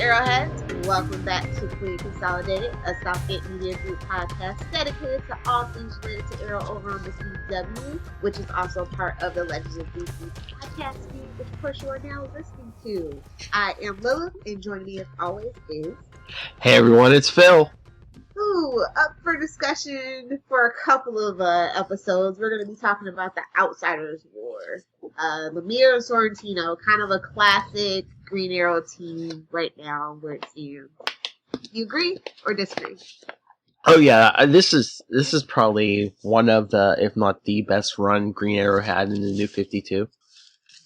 Arrowheads, welcome back to Consolidated, a Southgate Media Group podcast dedicated to all things related to Arrow over on the CW, which is also part of the Legends of DC podcast feed, which of course you are now listening to. I am Lilith, and joining me as always is... Hey everyone, it's Phil. Up for discussion for a couple of episodes. We're going to be talking about the Outsiders War. Lemire and Sorrentino, kind of a classic Green Arrow team right now where it stands. You agree or disagree? Oh yeah, this is probably one of the, if not the best run Green Arrow had in the New 52.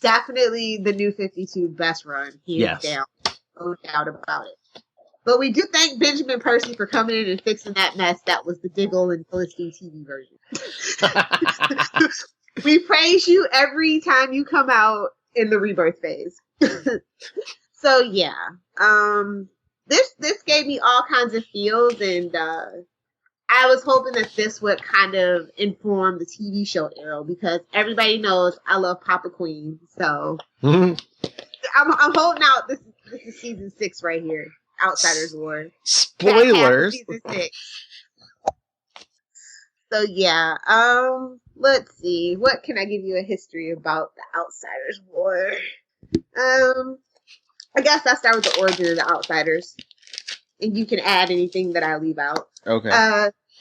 Definitely the New 52 best run, hands down. No doubt about it. But we do thank Benjamin Percy for coming in and fixing that mess. That was the Diggle and Philistine TV version. We praise you every time you come out in the rebirth phase. So yeah, this gave me all kinds of feels, and I was hoping that this would kind of inform the TV show Arrow, because everybody knows I love Papa Queen. So I'm holding out. This is season 6 right here. Outsiders War. Spoilers. Season 6. So yeah, let's see. What can I give you a history about the Outsiders War? I guess I'll start with the origin of the Outsiders, and you can add anything that I leave out. Okay.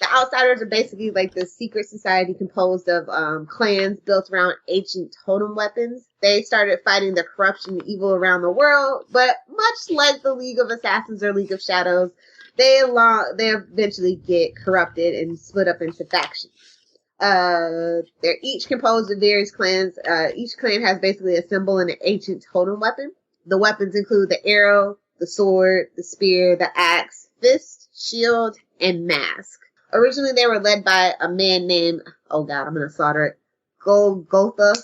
The Outsiders are basically like the secret society composed of clans built around ancient totem weapons. They started fighting the corruption and evil around the world, but much like the League of Assassins or League of Shadows, they eventually get corrupted and split up into factions. They're each composed of various clans. Each clan has basically a symbol and an ancient totem weapon. The weapons include the arrow, the sword, the spear, the axe, fist, shield, and mask. Originally, they were led by a man named, oh god, I'm going to slaughter it, Golgotha.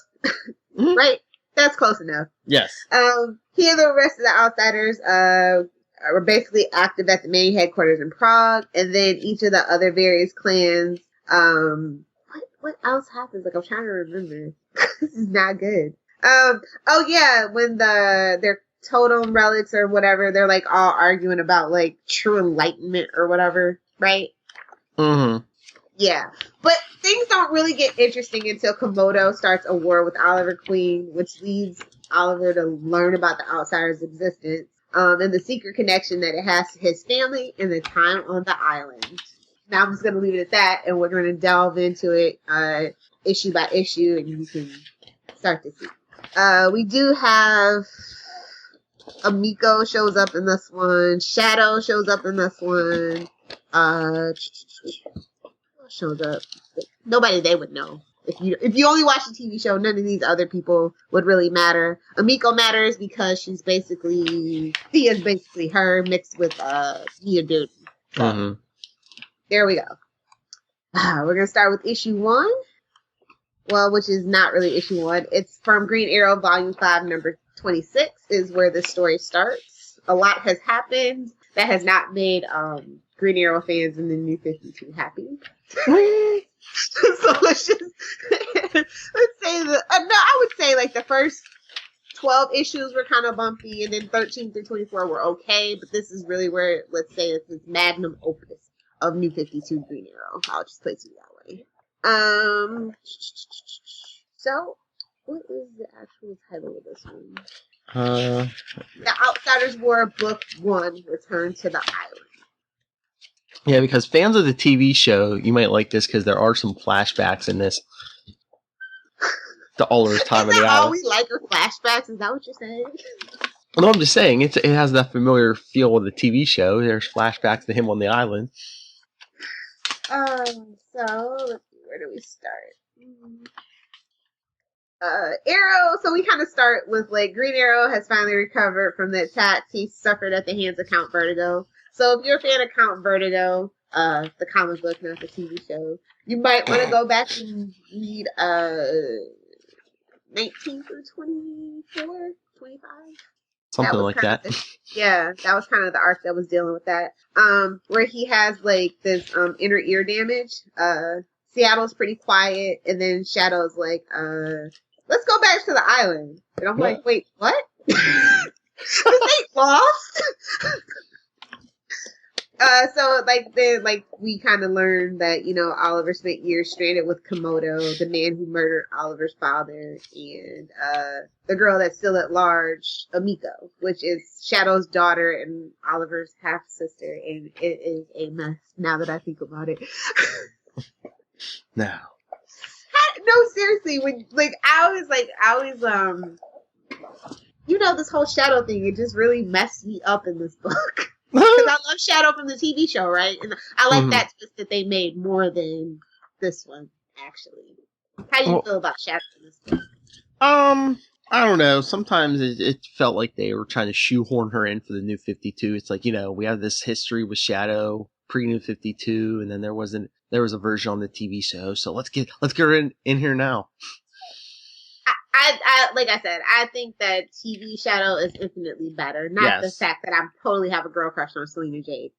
Right? That's close enough. Yes. He and the rest of the Outsiders were basically active at the main headquarters in Prague, and then each of the other various clans, what else happens? Like, I'm trying to remember. This is not good. Oh yeah, when their totem relics or whatever, they're like all arguing about like true enlightenment or whatever, right? Mm-hmm. Yeah, but things don't really get interesting until Komodo starts a war with Oliver Queen, which leads Oliver to learn about the Outsiders' existence, and the secret connection that it has to his family and the time on the island. Now I'm just going to leave it at that, and we're going to delve into it issue by issue, and you can start to see. We do have Amiko shows up in this one. Shadow shows up in this one. Shows up. Nobody they would know. If you only watch the TV show, none of these other people would really matter. Amiko matters because Thea's basically her mixed with Mia Duty. So, Mm-hmm. there we go. We're gonna start with issue 1. Well, which is not really issue 1. It's from Green Arrow Volume 5, number 26 is where the story starts. A lot has happened that has not made Green Arrow fans in the New 52 happy. So let's say I would say like the first 12 issues were kind of bumpy, and then 13 through 24 were okay, but this is really where, let's say, it's this magnum opus of New 52 Green Arrow. I'll just place it that way. So what is the actual title of this one? The Outsiders War Book 1, Return to the Island. Yeah, because fans of the TV show, you might like this because there are some flashbacks in this. To Oliver's time on the island. All we like are flashbacks? Is that what you're saying? No, I'm just saying it has that familiar feel of the TV show. There's flashbacks to him on the island. So let's see, where do we start? Arrow. So we kind of start with like Green Arrow has finally recovered from the attacks he suffered at the hands of Count Vertigo. So if you're a fan of Count Vertigo, the comic book, not the TV show, you might want to go back and read 19 through 24, 25. Something like that. Yeah, that was kind of the arc that was dealing with that. Where he has like this inner ear damage. Seattle's pretty quiet, and then Shadow's like, let's go back to the island. And I'm like, wait, what? This ain't Lost. So then we kind of learned that Oliver spent years stranded with Komodo, the man who murdered Oliver's father, and the girl that's still at large, Amiko, which is Shadow's daughter and Oliver's half sister, and it is a mess now that I think about it. No. No, seriously, this whole Shadow thing, it just really messed me up in this book. Because I love Shadow from the TV show, right? And I like that twist that they made more than this one, actually. How do you feel about Shadow in this book? I don't know. Sometimes it felt like they were trying to shoehorn her in for the New 52. It's like, we have this history with Shadow pre-New 52, and then there was a version on the TV show. So let's get her in here now. I like I said, I think that TV Shadow is infinitely better. Not the fact that I totally have a girl crush on Selena Jade.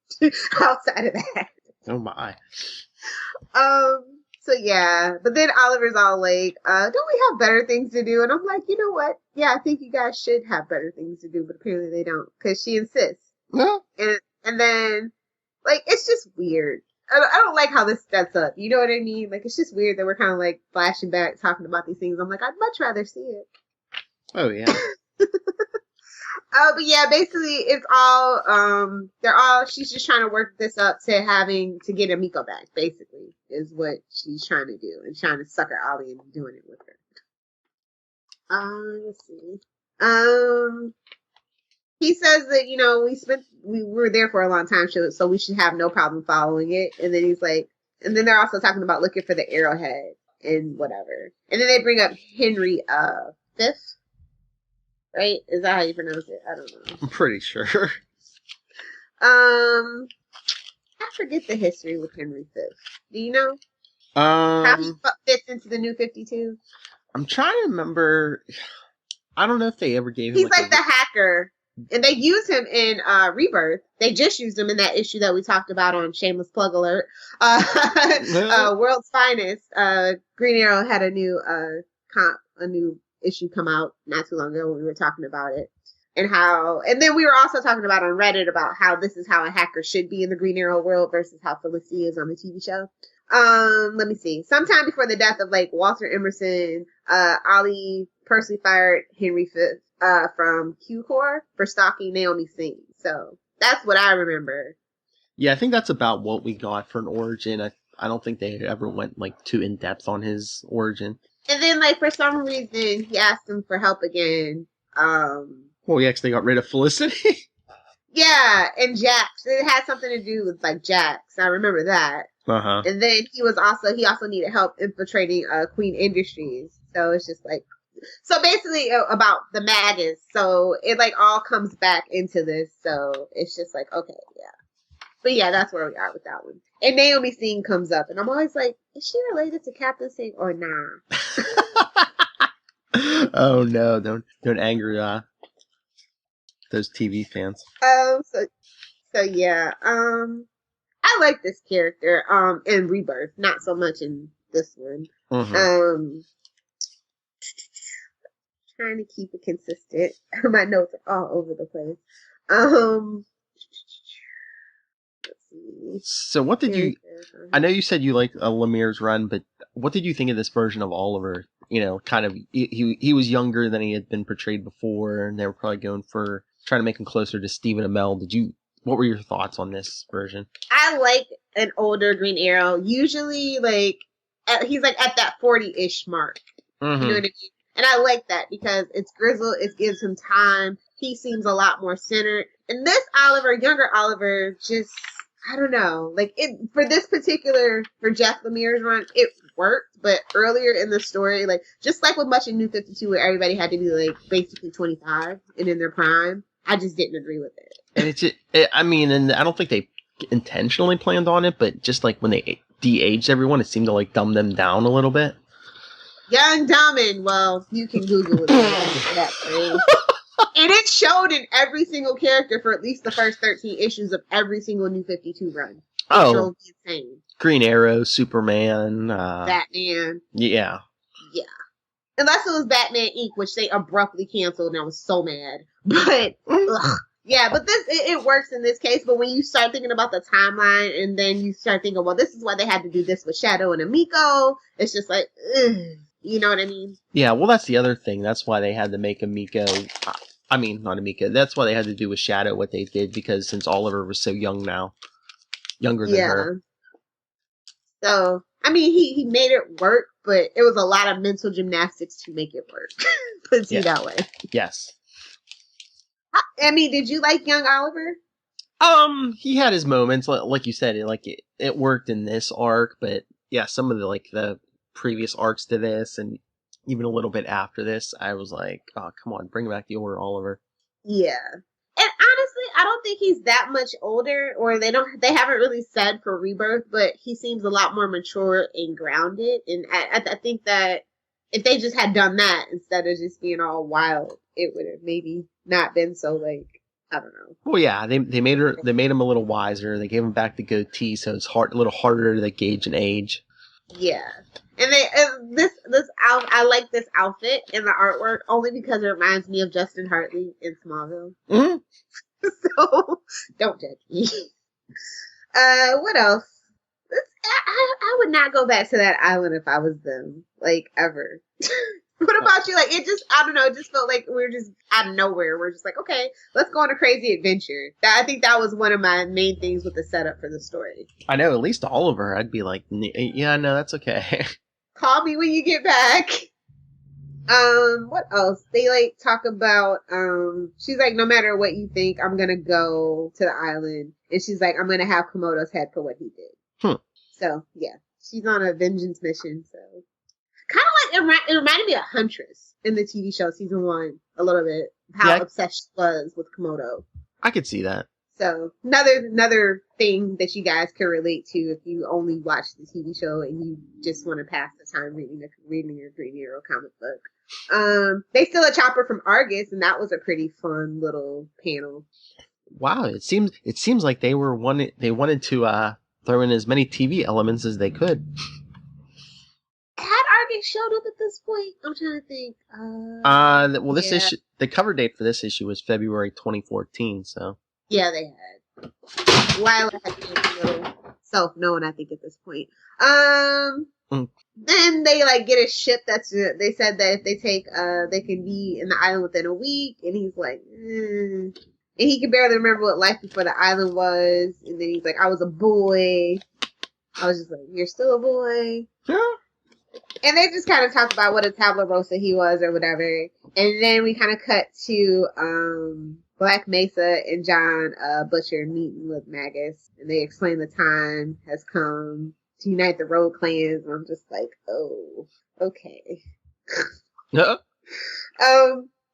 Outside of that. Oh my. So yeah, but then Oliver's all like, don't we have better things to do? And I'm like, you know what? Yeah, I think you guys should have better things to do, but apparently they don't, because she insists. No. And then, it's just weird. I don't like how this sets up. You know what I mean? It's just weird that we're kind of flashing back, talking about these things. I'm like, I'd much rather see it. Oh yeah. But yeah, basically it's all she's just trying to work this up to get Amiko back, basically, is what she's trying to do, and trying to sucker Ollie into doing it with her. Let's see. He says that, we were there for a long time, so we should have no problem following it. And then he's like, and then they're also talking about looking for the arrowhead and whatever. And then they bring up Henry Fifth. Right? Is that how you pronounce it? I don't know. I'm pretty sure. I forget the history with Henry Fifth. Do you know? How he fits into the New 52? I'm trying to remember. I don't know if they ever gave him. He's like the hacker. And they use him in Rebirth. They just used him in that issue that we talked about on Shameless Plug Alert. World's Finest. Green Arrow had a new issue come out not too long ago when we were talking about it. And then we were also talking about on Reddit about how this is how a hacker should be in the Green Arrow world versus how Felicity is on the TV show. Let me see. Sometime before the death of Walter Emerson, Ollie personally fired Henry Fifth from Q Corps for stalking Naomi Singh. So that's what I remember. Yeah, I think that's about what we got for an origin. I don't think they ever went too in depth on his origin. And then for some reason he asked him for help again. Well, yeah, 'cause they got rid of Felicity. Yeah, and Jax. It had something to do with Jax. I remember that. Uh-huh. And then he also needed help infiltrating Queen Industries. So it's just so basically about the Magus. So it all comes back into this. So it's just okay, yeah. But yeah, that's where we are with that one. And Naomi Singh comes up, and I'm always like, is she related to Captain Singh or nah? Oh no! Don't anger those TV fans. So yeah. I like this character in Rebirth, not so much in this one. Mm-hmm. Trying to keep it consistent. My notes are all over the place. Let's see. So what did you? I know you said you like Lemire's run, but what did you think of this version of Oliver? Kind of he was younger than he had been portrayed before, and they were probably going for trying to make him closer to Stephen Amell. What were your thoughts on this version? I like an older Green Arrow. Usually, he's at that 40-ish mark. Mm-hmm. You know what I mean? And I like that because it's grizzled. It gives him time. He seems a lot more centered. And this Oliver, younger Oliver, just, I don't know. For this particular, for Jeff Lemire's run, it worked. But earlier in the story, just with much in New 52, where everybody had to be, basically 25 and in their prime, I just didn't agree with it. And and I don't think they intentionally planned on it, but just when they de-aged everyone, it seemed to dumb them down a little bit. Young, dumb, and well, you can Google it. That phrase. And it showed in every single character for at least the first 13 issues of every single New 52 run. It drove me insane. Green Arrow, Superman, Batman. Yeah. Yeah. Unless it was Batman Inc., which they abruptly canceled, and I was so mad. But, ugh. Yeah, but it works in this case. But when you start thinking about the timeline, and then you start thinking, well, this is why they had to do this with Shadow and Amiko. It's just like, ugh, you know what I mean? Yeah, well, that's the other thing. That's why they had to make Amiko. I mean, not Amiko. That's why they had to do with Shadow what they did, because since Oliver was so young now, younger than her. So, I mean, he made it work, but it was a lot of mental gymnastics to make it work. Put it that way. Yes. I mean, did you like young Oliver? He had his moments, like you said. It worked in this arc, but yeah, some of the previous arcs to this, and even a little bit after this, I was like, oh, come on, bring back the older Oliver. Yeah. And honestly, I don't think he's that much older, or they haven't really said for Rebirth, but he seems a lot more mature and grounded. And I think that if they just had done that instead of just being all wild, it would have maybe not been so I don't know. Well, yeah, they made him a little wiser. They gave him back the goatee, so it's a little harder to gauge an age. Yeah. And I like this outfit and the artwork only because it reminds me of Justin Hartley in Smallville. Mm-hmm. So don't judge me. What else? I would not go back to that island if I was them, ever. What about you? It just, I don't know, it just felt like we were just out of nowhere. We're just like, okay, let's go on a crazy adventure. I think that was one of my main things with the setup for the story. I know, at least Oliver, I'd be like, yeah, no, that's okay. Call me when you get back. What else? They talk about, she's like, no matter what you think, I'm gonna go to the island. And she's like, I'm gonna have Komodo's head for what he did. So, yeah. She's on a vengeance mission, so. Kind of it reminded me of Huntress in the TV show season 1 a little bit. How obsessed she was with Komodo. I could see that. So another thing that you guys can relate to if you only watch the TV show and you just want to pass the time reading your Green Arrow comic book. They steal a chopper from Argus, and that was a pretty fun little panel. Wow, it seems like they wanted to throw in as many TV elements as they could. Had Argus showed up at this point? I'm trying to think. Well, this issue, the cover date for this issue was February 2014. So yeah, they had. Lila had been a little self-known, I think, at this point. Then they get a ship they said that if they take they can be in the island within a week, and he's like, and he can barely remember what life before the island was, and then he's like, I was a boy. I was just like, you're still a boy. Yeah. And they just kind of talk about what a tabla rosa he was or whatever. And then we kind of cut to Black Mesa and John Butcher meeting with Magus. And they explain the time has come to unite the road clans. And I'm just like, oh, okay.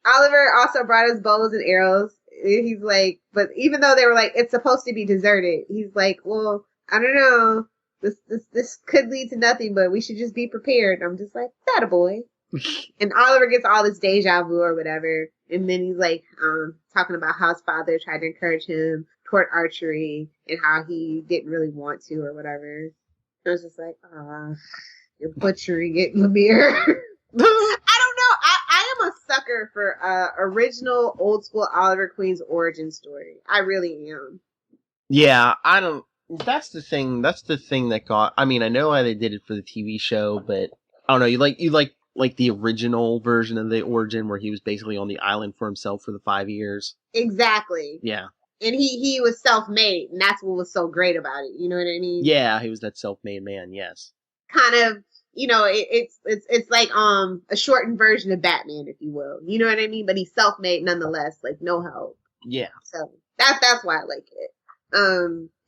Oliver also brought his bows and arrows. He's like, but even though they were like, it's supposed to be deserted, he's like, well, I don't know. This could lead to nothing, but we should just be prepared. And I'm just like, that a boy. And Oliver gets all this deja vu or whatever. And then he's like, talking about how his father tried to encourage him toward archery and how he didn't really want to or whatever. I was just like, you're butchering it, Lemire. I don't know. I am a sucker for original old school Oliver Queen's origin story. I really am. Yeah, I don't. That's the thing that got. I mean, I know why they did it for the TV show, but I don't know. You like the original version of the origin where he was basically on the island for himself for the 5 years. Exactly. Yeah. And he was self-made, and that's what was so great about it. You know what I mean? Yeah, he was that self-made man. Yes. Kind of, it's like a shortened version of Batman, if you will. You know what I mean? But he's self-made nonetheless, no help. Yeah. So that's why I like it.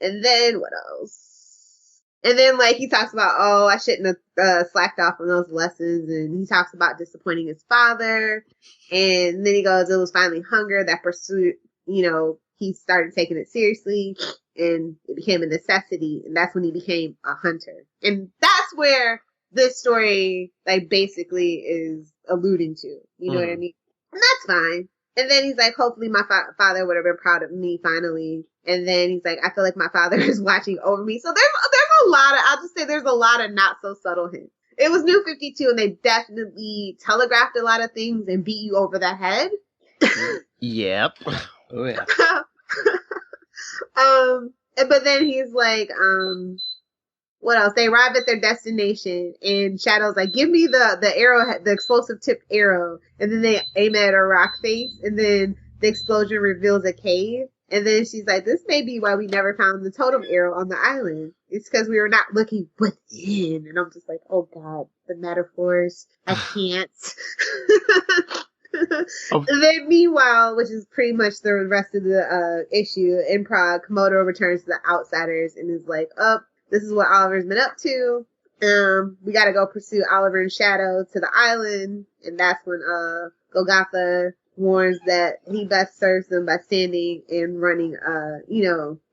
And then what else? And then he talks about, I shouldn't have slacked off on those lessons, and he talks about disappointing his father, and then he goes, it was finally hunger that pursued, he started taking it seriously, and it became a necessity, and that's when he became a hunter. And that's where this story basically is alluding to, you know what I mean? And that's fine. And then he's like, hopefully my father would have been proud of me finally. And then he's like, I feel like my father is watching over me. So there's a lot of, I'll just say there's a lot of not so subtle hints. It was New 52, and they definitely telegraphed a lot of things and beat you over the head. Yep. Oh yeah. But then he's like, what else? They arrive at their destination, and Shadow's like, "Give me the arrow, the explosive tipped arrow." And then they aim at a rock face, and then the explosion reveals a cave. And then she's like, "This may be why we never found the totem arrow on the island. It's because we were not looking within." And I'm just like, "Oh God, the metaphors! I can't." Oh. And then, meanwhile, which is pretty much the rest of the issue, in Prague, Komodo returns to the Outsiders and is like, "Oh, this is what Oliver's been up to. We gotta go pursue Oliver and Shadow to the island." And that's when Golgotha warns that he best serves them by standing and running,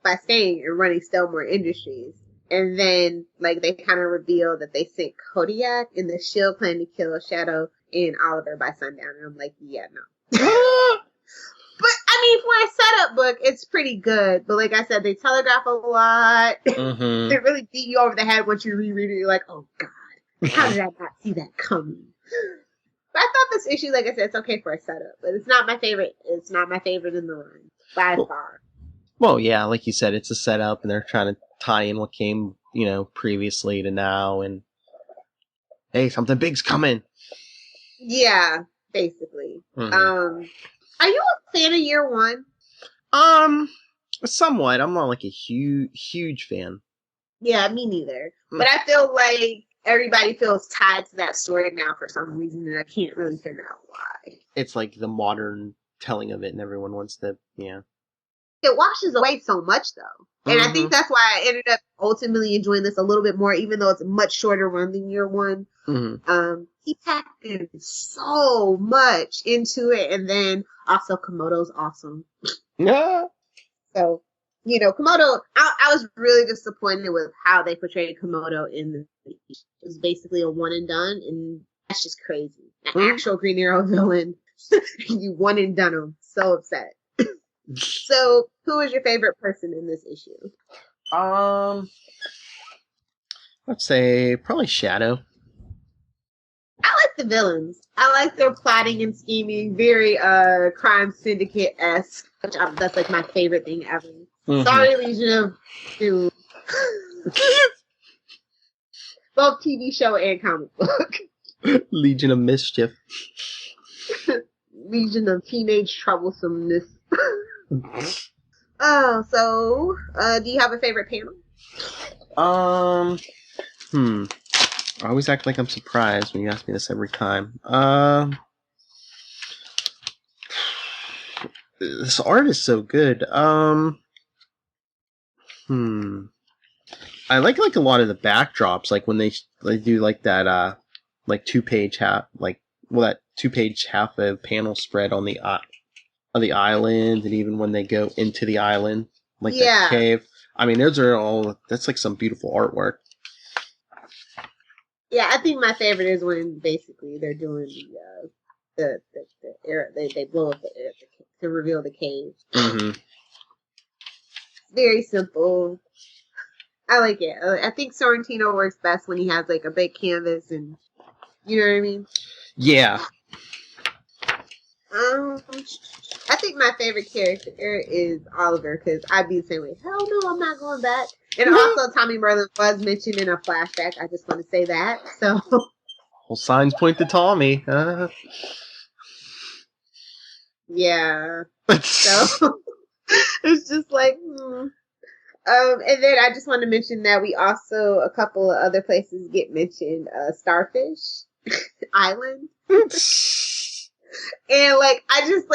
by staying and running Stellmore Industries. And then, like, they kind of reveal that they sent Kodiak and the Shield plan to kill Shadow and Oliver by sundown. And I'm like, yeah, no. But, I mean, for a setup book, it's pretty good. But like I said, they telegraph a lot. Mm-hmm. They really beat you over the head once you reread it. You're like, oh, God. How did I not see that coming? But I thought this issue, like I said, it's okay for a setup. But it's not my favorite. It's not my favorite in the run. By far. Well, yeah, like you said, it's a setup, and they're trying to tie in what came, previously to now, and hey, something big's coming. Yeah, basically. Mm-hmm. Are you a fan of year one? Somewhat. I'm not like a huge fan. Yeah, me neither. But I feel like everybody feels tied to that story now for some reason, and I can't really figure out why. It's like the modern telling of it, and everyone wants to, yeah. It washes away so much, though. And I think that's why I ended up ultimately enjoying this a little bit more, even though it's a much shorter run than year one. Mm-hmm. He packed in so much into it, and then also Komodo's awesome. Yeah. So, Komodo, I was really disappointed with how they portrayed Komodo in the movie. It was basically a one and done, and that's just crazy. An actual Green Arrow villain, you one and done him. So upset. So, who is your favorite person in this issue? I'd say probably Shadow. I like the villains. I like their plotting and scheming, very crime syndicate-esque. That's like my favorite thing ever. Mm-hmm. Sorry, Legion of Doom. Both TV show and comic book. Legion of Mischief. Legion of Teenage Troublesomeness. Oh, so do you have a favorite panel? I always act like I'm surprised when you ask me this every time. This art is so good. I like a lot of the backdrops, like when they do like that like 2-page half, that 2-page half of panel spread on the island, and even when they go into the island, like that cave. I mean, that's like some beautiful artwork. Yeah, I think my favorite is when basically they're doing the air, they blow up the air to reveal the cave. Mm-hmm. Very simple. I like it. I think Sorrentino works best when he has like a big canvas, and you know what I mean? Yeah. I think my favorite character is Oliver, because I'd be the same way. Hell no, I'm not going back. And also, Tommy Merlin was mentioned in a flashback. I just want to say that. So, all signs point to Tommy. Yeah. So it's just like, and then I just want to mention that we also, a couple of other places get mentioned. Starfish Island. And I just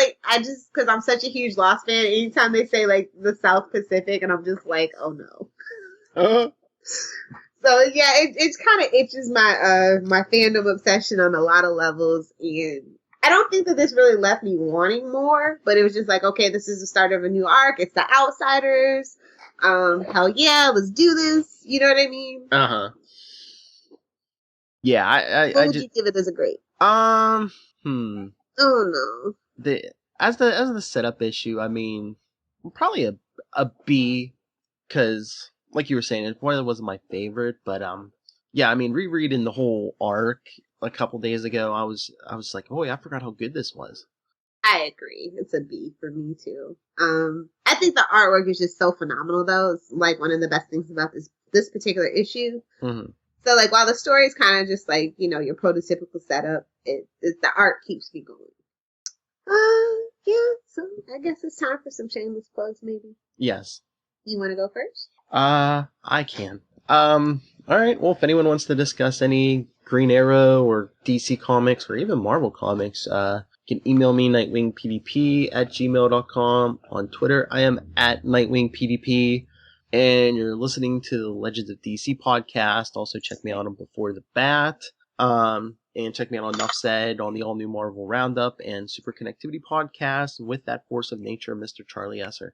because I'm such a huge Lost fan, anytime they say like the South Pacific, and I'm just like, oh no. So yeah, it's kind of itches my fandom obsession on a lot of levels, and I don't think that this really left me wanting more, but it was just like, okay, this is the start of a new arc. It's the Outsiders. Hell yeah, let's do this. You know what I mean? Yeah, what would you give it as a grade? Oh no. As the setup issue, I mean, probably a B, because like you were saying, it probably wasn't my favorite, but yeah, I mean, rereading the whole arc a couple days ago, I was like, oh yeah, I forgot how good this was. I agree. It's a B for me too. I think the artwork is just so phenomenal though. It's like one of the best things about this particular issue. Mm-hmm. So like while the story is kind of just like, your prototypical setup, the art keeps me going. Yeah, so I guess it's time for some shameless plugs maybe. Yes. You want to go first? I can. Alright, well, if anyone wants to discuss any Green Arrow or DC Comics or even Marvel Comics, you can email me, nightwingpdp@gmail.com. On Twitter, I am at nightwingpdp. And you're listening to the Legends of DC podcast. Also check me out on Before the Bat. And check me out on Nuff Said, on the all-new Marvel Roundup and Super Connectivity podcast with that force of nature, Mr. Charlie Esser.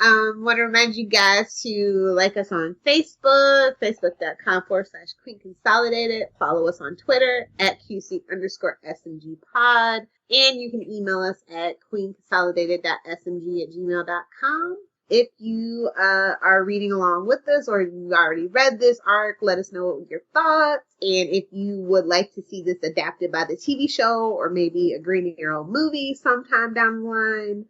Want to remind you guys to like us on Facebook, facebook.com/Queen Consolidated. Follow us on Twitter at QC_SMG pod. And you can email us at queenconsolidated.smg@gmail.com. If you are reading along with us or you already read this arc, let us know your thoughts. And if you would like to see this adapted by the TV show or maybe a Green Arrow movie sometime down the line,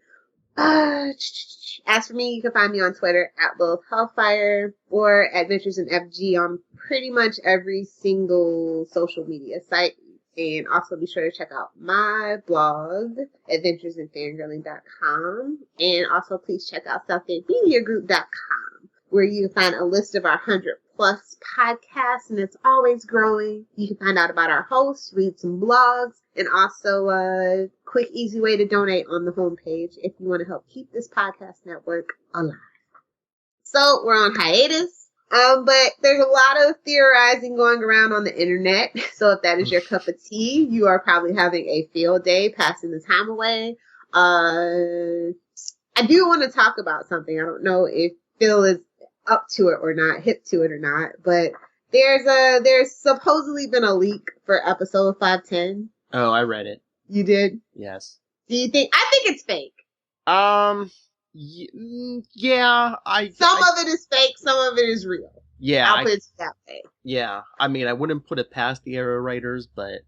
as for me, you can find me on Twitter at Lilith Hellfire or Adventures in FG on pretty much every single social media site. And also be sure to check out my blog, adventuresinfangirling.com. And also please check out southgatemediagroup.com, where you can find a list of our 100+ podcasts, and it's always growing. You can find out about our hosts, read some blogs, and also a quick, easy way to donate on the homepage if you want to help keep this podcast network alive. So we're on hiatus. But there's a lot of theorizing going around on the internet. So if that is your cup of tea, you are probably having a field day passing the time away. I do want to talk about something. I don't know if Phil is up to it or not, hip to it or not, but there's supposedly been a leak for episode 510. Oh, I read it. You did? Yes. Do you think? I think it's fake. Yeah, Some of it is fake, some of it is real. Yeah. I'll put it that way. Yeah, I mean, I wouldn't put it past the Arrow writers, but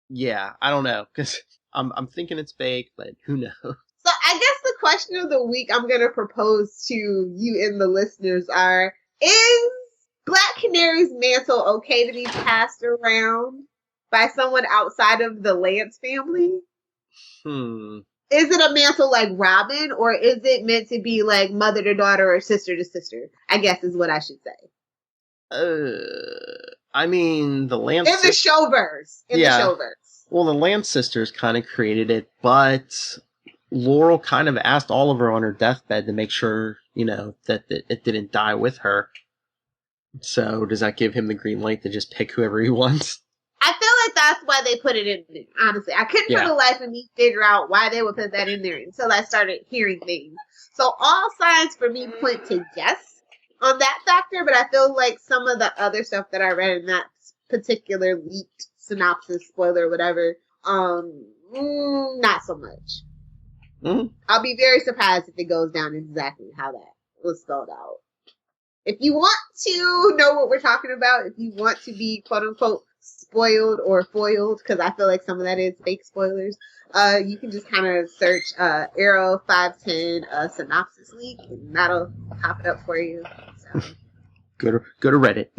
yeah, I don't know, because I'm thinking it's fake, but who knows? So I guess the question of the week I'm going to propose to you and the listeners are, is Black Canary's mantle okay to be passed around by someone outside of the Lance family? Is it a mantle like Robin, or is it meant to be like mother to daughter or sister to sister? I guess is what I should say. I mean, the Lance... In the showverse. The showverse. Well, the Lance sisters kind of created it, but Laurel kind of asked Oliver on her deathbed to make sure, that it didn't die with her. So does that give him the green light to just pick whoever he wants? I feel like that's why they put it in there, honestly. I couldn't for the life of me figure out why they would put that in there until I started hearing things. So all signs for me point to yes on that factor, but I feel like some of the other stuff that I read in that particular leaked synopsis, spoiler, whatever, not so much. Mm-hmm. I'll be very surprised if it goes down exactly how that was spelled out. If you want to know what we're talking about, if you want to be quote unquote spoiled or foiled, because I feel like some of that is fake spoilers, you can just kind of search Arrow 510 synopsis leak, and that'll pop it up for you. So. Go to Reddit.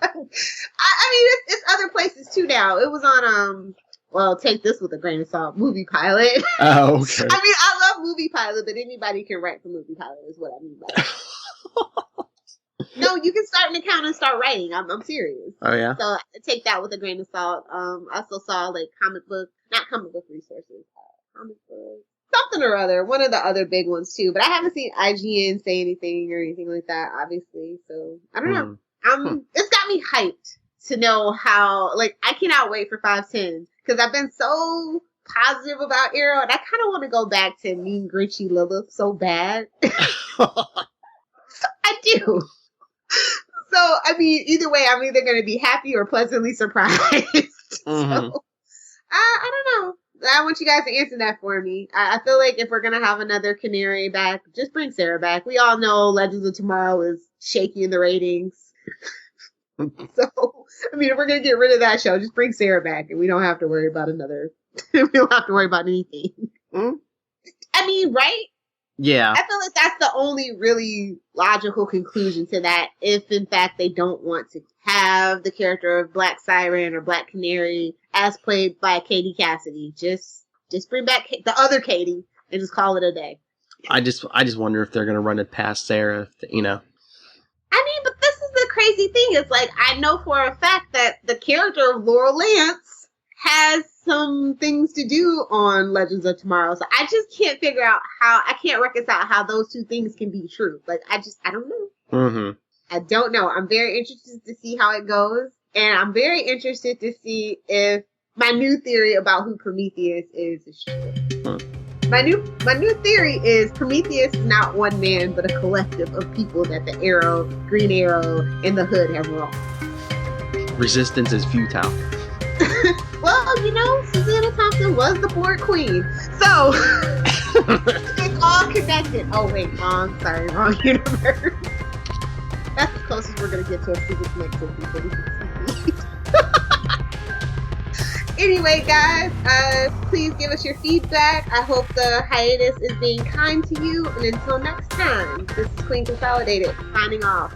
I mean, it's other places too now. It was on well, take this with a grain of salt, Movie Pilot. Oh, okay. I mean, I love Movie Pilot, but anybody can write for Movie Pilot is what I mean by that. No, you can start an account and start writing. I'm serious. Oh, yeah? So take that with a grain of salt. I also saw like comic book resources. Comic book. Something or other. One of the other big ones too. But I haven't seen IGN say anything or anything like that, obviously. So I don't know. It's got me hyped to know how, like, I cannot wait for 510. Because I've been so positive about Arrow, and I kind of want to go back to mean Grinchy Lilith so bad. I do. So, I mean, either way, I'm either going to be happy or pleasantly surprised. Mm-hmm. So, I don't know. I want you guys to answer that for me. I feel like if we're going to have another Canary back, just bring Sarah back. We all know Legends of Tomorrow is shaky in the ratings. So, I mean, if we're going to get rid of that show, just bring Sarah back and we don't have to worry about another We don't have to worry about anything. Mm? I mean, right? Yeah. I feel like that's the only really logical conclusion to that, if in fact they don't want to have the character of Black Siren or Black Canary as played by Katie Cassidy. Just bring back the other Katie and just call it a day. I just wonder if they're gonna run it past Sarah, you know. I mean, but this is the crazy thing. It's like, I know for a fact that the character of Laurel Lance has some things to do on Legends of Tomorrow. So I just can't figure out I can't reconcile how those two things can be true. Like, I don't know. Mm-hmm. I don't know. I'm very interested to see how it goes. And I'm very interested to see if my new theory about who Prometheus is true. Huh. My new theory is Prometheus is not one man, but a collective of people that the Arrow, Green Arrow, and the Hood have wronged. Resistance is futile. Well, you know, Susanna Thompson was the Board Queen. So, it's all connected. Oh, wait, wrong universe. That's as close as we're going to get to a secret connection before we can see. Anyway, guys, please give us your feedback. I hope the hiatus is being kind to you. And until next time, this is Queen Consolidated, signing off.